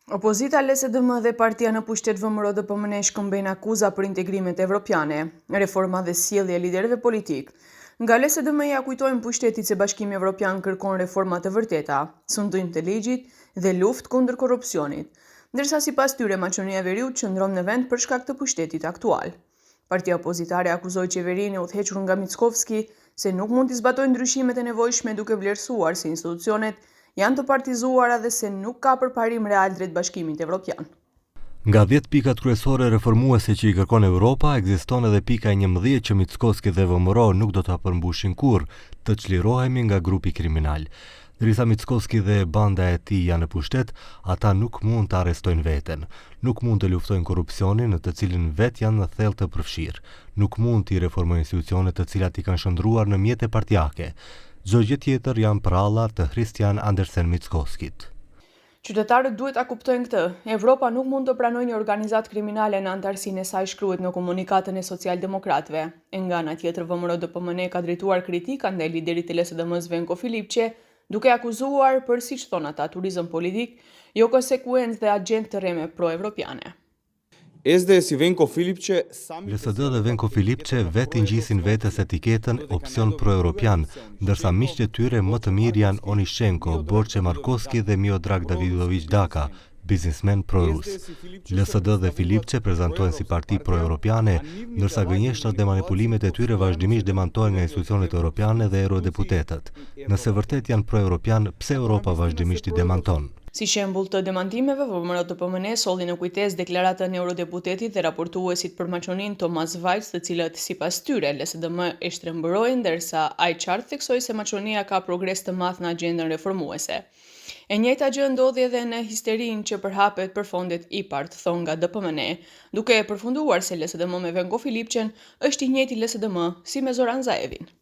Opozita LSDM dhe partia në pushtet VMRO DPMN shkëmbejnë akuza për integrimet evropiane, reforma dhe sjellje e liderëve politik. Nga LSDM ja kujtojnë pushtetit se Bashkimi Evropian kërkon reforma të vërteta, sundim të ligjit dhe luftë kundër korrupsionit, ndërsa sipas tyre Maqedonia e Veriut qëndron në vend për shkak të pushtetit aktual. Partia opozitare akuzoi qeverinë e udhëhequr nga Mickovski se nuk mund të zbatojë ndryshimet e nevojshme duke vlerësuar se institucionet janë të partizuara dhe se nuk ka përparim real drejt Bashkimit Evropian. Nga 10 pikat kryesore reformuese që i kërkon Europa, ekziston edhe pika 11 që Mickovski dhe VMRO nuk do ta përmbushin kurrë, të çlirohemi nga grupi kriminal. Derisa Mickovski dhe banda e tij janë në pushtet, ata nuk mund të arrestojnë veten, nuk mund të luftojnë korrupsionin në të cilin vet janë në thellë të përfshirë, nuk mund të reformojnë institucionet të cilat i kanë shndruar në mjete partijake. Çdo gjë tjetër janë pralla të Christian Andersen Mickovskit. Qytetarët duhet ta kuptojnë këtë. Evropa nuk mund të pranojë një organizatë kriminale në anëtarësinë e saj, shkruhet në komunikatën e socialdemokratëve. Nga ana tjetër, VMRO DPMN ka drejtuar kritika ndaj liderit të LSDM-s Venko Filipçe, duke akuzuar për, siç thon ata, turizëm politik, jo konsekuencë dhe agent të rreme pro-evropiane. LSD dhe Venko Filipçe vetë ngjisin vetes etiketën opsion pro-europian, ndërsa miqtë e tyre më të mirë janë Onyshenko, Borçe Markovski dhe Miodrag Davidović Daka, biznismen pro-rus. LSD dhe Filipçe prezantohen si parti pro-europiane, ndërsa gënjeshtrat dhe manipulimet e tyre vazhdimisht demantohen nga institucionet europiane dhe eurodeputetët. Nëse vërtet janë pro-europian, pse Europa vazhdimisht i demanton? Si shembull të demantimeve, VMRO DPMN solli në kujtesë deklaratën e eurodeputetit dhe raportuesit për Maqedoninë Thomas Vajc, të cilët sipas tyre LSDM e shtrembëroi, ndërsa ai qartë theksoi se Maqedonia ka progres të madh në agjendën reformuese. E njëjta gjë ndodhi edhe në histerinë që përhapet për fondet IPART, thon nga DPMN, duke përfunduar se LSDM me Venko Filipçen është i njëjti LSDM si me Zoran Zaevin.